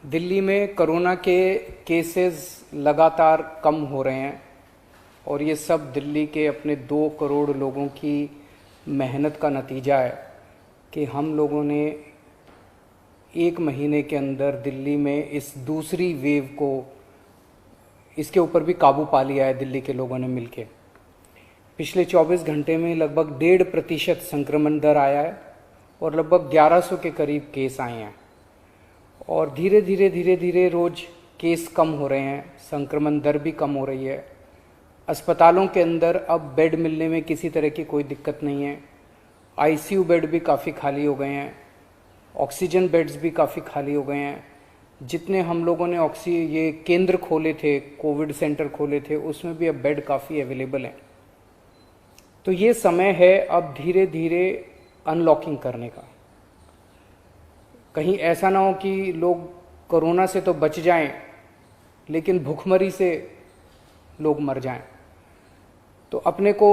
दिल्ली में कोरोना के केसेस लगातार कम हो रहे हैं और ये सब दिल्ली के अपने 2 करोड़ लोगों की मेहनत का नतीजा है कि हम लोगों ने 1 महीने के अंदर दिल्ली में इस दूसरी वेव को, इसके ऊपर भी काबू पा लिया है दिल्ली के लोगों ने मिलके। पिछले 24 घंटे में लगभग 1.5% संक्रमण दर आया है और लगभग 1100 के करीब केस आए हैं और धीरे धीरे रोज केस कम हो रहे हैं, संक्रमण दर भी कम हो रही है। अस्पतालों के अंदर अब बेड मिलने में किसी तरह की कोई दिक्कत नहीं है। आईसीयू बेड भी काफ़ी खाली हो गए हैं, ऑक्सीजन बेड्स भी काफ़ी खाली हो गए हैं। जितने हम लोगों ने ये केंद्र खोले थे, कोविड सेंटर खोले थे, उसमें भी अब बेड काफ़ी अवेलेबल हैं। तो ये समय है अब धीरे धीरे अनलॉकिंग करने का। कहीं ऐसा ना हो कि लोग कोरोना से तो बच जाएं लेकिन भूखमरी से लोग मर जाएं। तो अपने को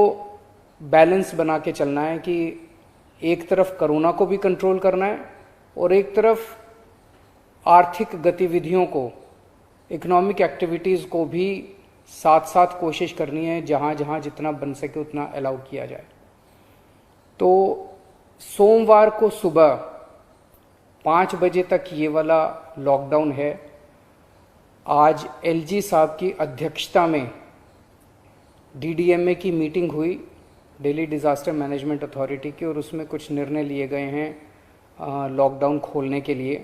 बैलेंस बना के चलना है कि एक तरफ कोरोना को भी कंट्रोल करना है और एक तरफ आर्थिक गतिविधियों को, इकोनॉमिक एक्टिविटीज़ को भी साथ साथ कोशिश करनी है, जहाँ जहाँ जितना बन सके उतना अलाउ किया जाए। तो सोमवार को सुबह 5 बजे तक ये वाला लॉकडाउन है। आज एलजी साहब की अध्यक्षता में डीडीएमए की मीटिंग हुई, दिल्ली डिज़ास्टर मैनेजमेंट अथॉरिटी की, और उसमें कुछ निर्णय लिए गए हैं लॉकडाउन खोलने के लिए।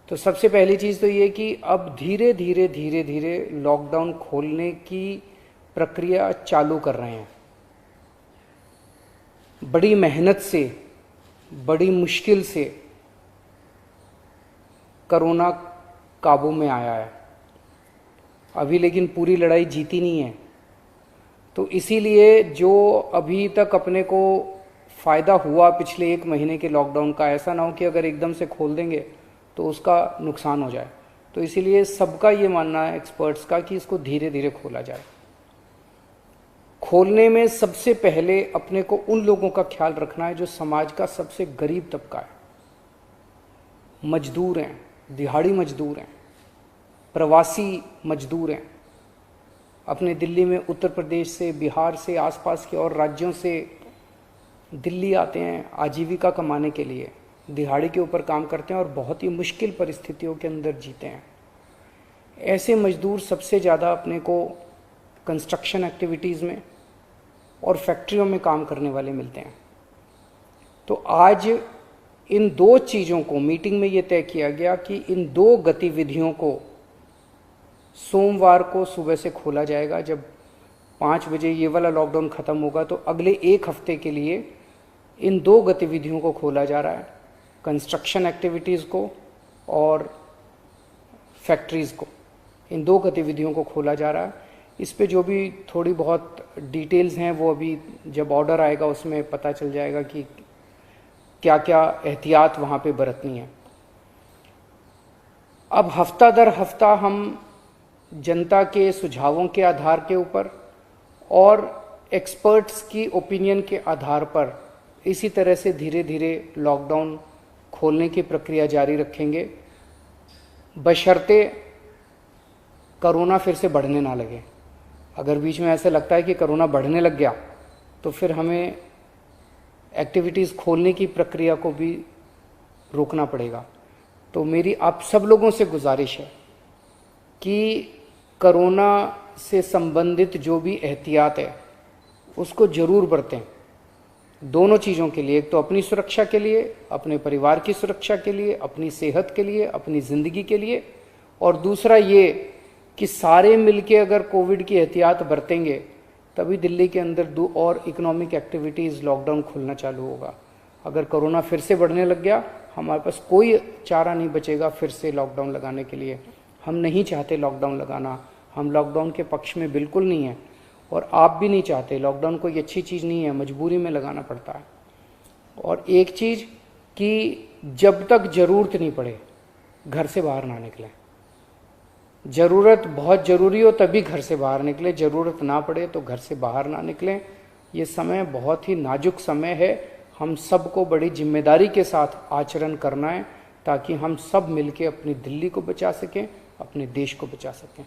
तो सबसे पहली चीज़ तो ये कि अब धीरे धीरे लॉकडाउन खोलने की प्रक्रिया चालू कर रहे हैं। बड़ी मेहनत से, बड़ी मुश्किल से कोरोना काबू में आया है अभी, लेकिन पूरी लड़ाई जीती नहीं है। तो इसीलिए जो अभी तक अपने को फ़ायदा हुआ पिछले 1 महीने के लॉकडाउन का, ऐसा ना हो कि अगर एकदम से खोल देंगे तो उसका नुकसान हो जाए। तो इसीलिए सबका ये मानना है, एक्सपर्ट्स का, कि इसको धीरे धीरे खोला जाए। खोलने में सबसे पहले अपने को उन लोगों का ख्याल रखना है जो समाज का सबसे गरीब तबका है। मजदूर हैं, दिहाड़ी मजदूर हैं, प्रवासी मजदूर हैं। अपने दिल्ली में उत्तर प्रदेश से, बिहार से, आसपास के और राज्यों से दिल्ली आते हैं आजीविका कमाने के लिए, दिहाड़ी के ऊपर काम करते हैं और बहुत ही मुश्किल परिस्थितियों के अंदर जीते हैं। ऐसे मजदूर सबसे ज़्यादा अपने को कंस्ट्रक्शन एक्टिविटीज़ में और फैक्ट्रियों में काम करने वाले मिलते हैं। तो आज इन 2 चीज़ों को, मीटिंग में ये तय किया गया कि इन 2 गतिविधियों को सोमवार को सुबह से खोला जाएगा। जब 5 बजे ये वाला लॉकडाउन ख़त्म होगा तो अगले 1 हफ्ते के लिए इन 2 गतिविधियों को खोला जा रहा है, कंस्ट्रक्शन एक्टिविटीज़ को और फैक्ट्रीज़ को। इन 2 गतिविधियों को खोला जा रहा है। इस पे जो भी थोड़ी बहुत डिटेल्स हैं वो अभी जब ऑर्डर आएगा उसमें पता चल जाएगा कि क्या क्या एहतियात वहाँ पे बरतनी है। अब हफ्ता दर हफ्ता हम जनता के सुझावों के आधार के ऊपर और एक्सपर्ट्स की ओपिनियन के आधार पर इसी तरह से धीरे धीरे लॉकडाउन खोलने की प्रक्रिया जारी रखेंगे, बशर्ते कोरोना फिर से बढ़ने ना लगे। अगर बीच में ऐसा लगता है कि कोरोना बढ़ने लग गया तो फिर हमें एक्टिविटीज़ खोलने की प्रक्रिया को भी रोकना पड़ेगा। तो मेरी आप सब लोगों से गुजारिश है कि कोरोना से संबंधित जो भी एहतियात है उसको ज़रूर बरतें, दोनों चीज़ों के लिए। एक तो अपनी सुरक्षा के लिए, अपने परिवार की सुरक्षा के लिए, अपनी सेहत के लिए, अपनी ज़िंदगी के लिए, और दूसरा ये कि सारे मिलके अगर कोविड की एहतियात बरतेंगे तभी दिल्ली के अंदर 2 और इकोनॉमिक एक्टिविटीज़ लॉकडाउन खुलना चालू होगा। अगर कोरोना फिर से बढ़ने लग गया, हमारे पास कोई चारा नहीं बचेगा फिर से लॉकडाउन लगाने के लिए। हम नहीं चाहते लॉकडाउन लगाना, हम लॉकडाउन के पक्ष में बिल्कुल नहीं है और आप भी नहीं चाहते। लॉकडाउन कोई अच्छी चीज़ नहीं है, मजबूरी में लगाना पड़ता है। और एक चीज़ कि जब तक ज़रूरत नहीं पड़े घर से बाहर ना निकलें। ज़रूरत बहुत ज़रूरी हो तभी घर से बाहर निकलें, ज़रूरत ना पड़े तो घर से बाहर ना निकलें। ये समय बहुत ही नाजुक समय है, हम सबको बड़ी जिम्मेदारी के साथ आचरण करना है ताकि हम सब मिलके अपनी दिल्ली को बचा सकें, अपने देश को बचा सकें।